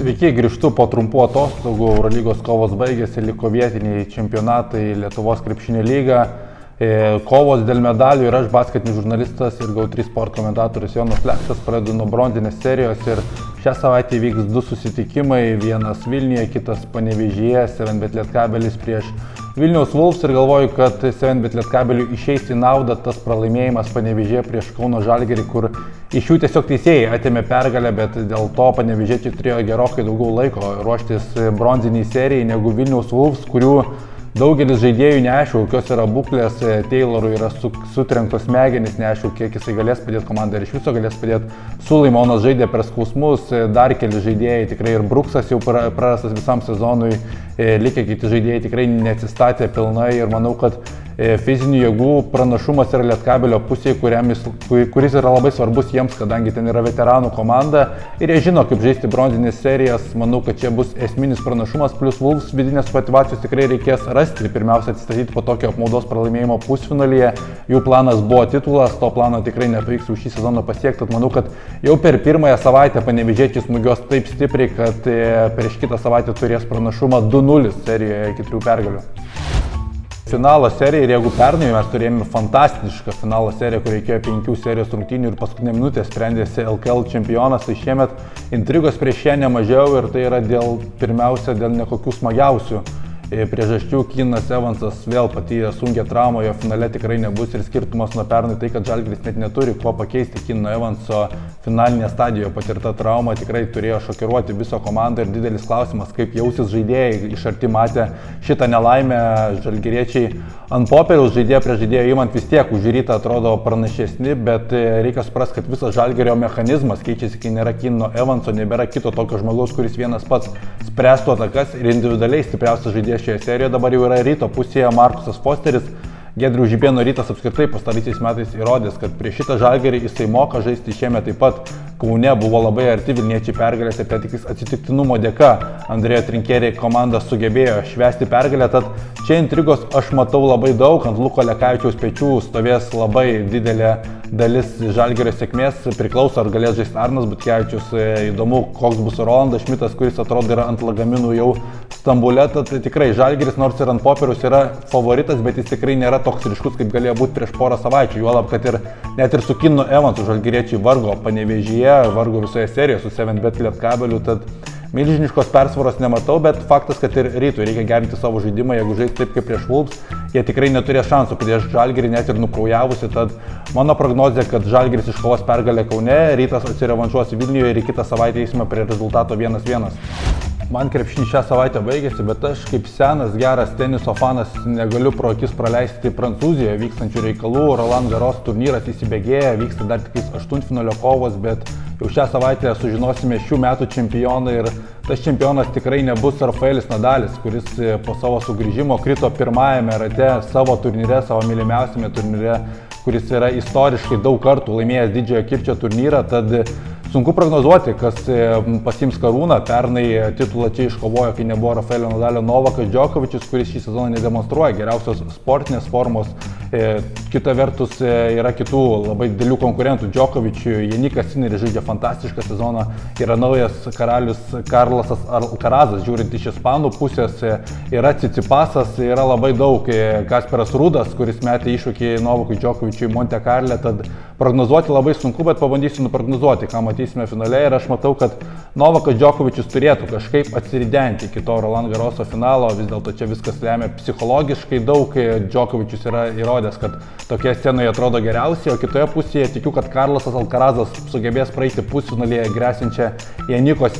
Sveiki, grįžtu po trumpų atostogų, Eurolygos kovos baigėsi, liko vietiniai čempionatai, Lietuvos krepšinio lyga, kovos dėl medalių ir aš, basketinis žurnalistas ir GO3 sport komentatorius Jonas Leksas, pradedu nuo bronzinės serijos ir šią savaitę vyks du susitikimai, vienas Vilniuje, kitas Panevėžyje, 7bet Lietkabelis prieš Vilniaus Wolves ir galvoju, kad 7bet Lietkabeliui išeis į naudą tas pralaimėjimas Panevėžyje prieš Kauno Žalgirį, kur iš jų tiesiog teisėjai atėmė pergalę, bet dėl to panevėžiečiai turėjo gerokai daugiau laiko ruoštis bronziniai serijai negu Vilniaus Wolves, kurių daugelis žaidėjų neaišku, kokios yra būklės, Taylorui yra sutrenktos smegenys, neaišku, kiek jisai galės padėti komandai ir iš viso galės padėti. Sulimonas žaidė per skausmus, dar keli žaidėjai, tikrai ir Bruksas jau prarastas visam sezonui, likę kiti žaidėjai tikrai neatsistatė pilnai ir manau, kad fizinių jėgų pranašumas yra Lietkabelio pusėje, kuris yra labai svarbus jiems, kadangi ten yra veteranų komanda ir jie žino, kaip žaisti bronzinės serijas. Manau, kad čia bus esminis pranašumas, plus Wolves vidinės motyvacijos tikrai reikės rasti ir pirmiausia atsistatyti po tokio apmaudos pralaimėjimo pusfinalyje. Jų planas buvo titulas, to plano tikrai nepavyks jau šį sezoną pasiekti, tad manau, kad jau per pirmąją savaitę panevėžiečiai smūgios taip stipriai, kad prieš kitą savaitę turės pranašumą 2-0 serijoje iki 3 pergalių. Finalo serija ir jeigu pernai mes turėjome fantastišką finalo seriją, kur reikėjo 5 serijos rungtynių ir paskutinė minutė sprendėsi LKL čempionas, tai šiemet intrigos prieš ją nemažiau ir tai yra pirmiausia dėl nekokių smagiausių priežasčių. Keenanas Evansas vėl patyrė sunkią traumą, jo finale tikrai nebus ir skirtumas nuo pernai tai, kad Žalgiris net neturi kuo pakeisti Keenano Evanso finalinėje stadijoje patirta trauma, tikrai turėjo šokiruoti viso komandą ir didelis klausimas, kaip jausis žaidėjai, iš arti matė šitą nelaimę žalgiriečiai. Ant popieriaus žaidėjo prie žaidėjo imant vis tiek už rytą atrodo pranašesni, bet reikia suprasti, kad visas Žalgirio mechanizmas keičiasi, kai nėra Keenano Evanso, nebėra kito tokio žmogaus, kuris vienas pats spręstų atakas ir individualiai stipriausias žaidėjas šioje serijoje dabar jau yra Ryto pusėje Markusas Fosteris. Giedriaus Žibėno Rytas apskritai pastaraisiais metais įrodęs, kad prieš šitą Žalgirį jisai moka žaisti. Šiemet taip pat Kaune buvo labai arti vilniečiai pergalės ir tik atsitiktinumo dėka Andrėjo Trinkeriai komanda sugebėjo švęsti pergalę, tad čia intrigos aš matau labai daug. Ant Luko Lekavičiaus pečių stovės labai didelė dalis Žalgirio sėkmės, priklauso ar galės žaisti Arnas Butkevičius, įdomu koks bus Rolandas Šmitas, kuris atrodo yra ant lagaminų jau Stambule, tad tikrai Žalgiris nors ir ant popieriaus yra favoritas, bet jis tikrai nėra toks ryškus, kaip galėjo būti prieš porą savaičių, juolab, kad net ir su Keenanu Evansu žalgiriečiai vargo Panevėžyje, vargo visoje serijoje su 7bet Lietkabeliu, tad milžiniškos persvaros nematau, bet faktas, kad ir Rytui reikia gerinti savo žaidimą, jeigu žais taip kaip prieš Wolves, jie tikrai neturės šansų prieš Žalgirį net ir nukraujavusi, tad mano prognozė, kad Žalgiris iškovos pergalę Kaune, Rytas atsirevanšuos Vilniuje ir kitą savaitę eisime prie rezultato 1-1. Man krepšinis šią savaitę baigėsi, bet aš kaip senas geras teniso fanas negaliu pro akis praleisti Prancūzijoje vykstančių reikalų. Roland Garros turnyras įsibėgėja, vyksta dar tik 8-finalio kovos, bet jau šią savaitę sužinosime šių metų čempioną ir tas čempionas tikrai nebus Rafaelis Nadalis, kuris po savo sugrįžimo krito pirmajame rate savo turnyre, savo mylimiausiame turnyre, kuris yra istoriškai daug kartų laimėjęs didžiojo kirčio turnyrą, tad sunku prognozuoti, kas pasiims karūną. Pernai titulą čia iškovojo, kai nebuvo Rafaelio Nadalio, Novakas Džokovičius, kuris šį sezoną nedemonstruoja geriausios sportinės formos. Kita vertus yra kitų labai didelių konkurentų Džokovičių, Janikas Sineris žaidžia fantastišką sezoną, yra naujas karalius Karlasas Alcarazas, žiūrint iš ispanų pusės, yra Cicipasas, yra labai daug, Kasperas Rudas, kuris metė iššūkį Novakui Džokovičiui Monte Carle, tad prognozuoti labai sunku, bet pabandysiu nuprognozuoti, ką matysime finale ir aš matau, kad Novakas Džokovičius turėtų kažkaip atsiridenti iki to Roland Garroso finalo, vis dėlto čia viskas lemia psichologiškai daug, Džokovičius yra įrodęs, kad tokie scenoje atrodo geriausiai, o kitoje pusėje tikiu, kad Karlasas Alcarazas sugebės praeiti pusfinalyje grėsinčią Janiko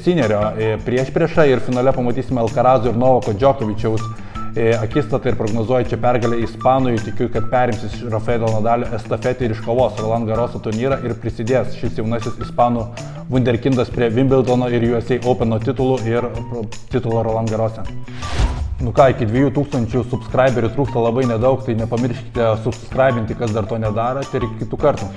Sinerio priešpriešą ir finale pamatysime Alcarazo ir Novako Džokovičiaus akistatą ir prognozuoju čia pergalę Ispanui, tikiu, kad perims iš Rafaelio Nadalio estafetę ir iškovos Roland Garroso turnyrą ir prisidės šis jaunasis ispanų vunderkindas prie Wimbledono ir USA Openo titulų ir titulo Roland Garrose. Nu ką, iki 2000 subscriberių trūksta labai nedaug, tai nepamirškite subscribinti, kas dar to nedarot ir iki kitų kartų.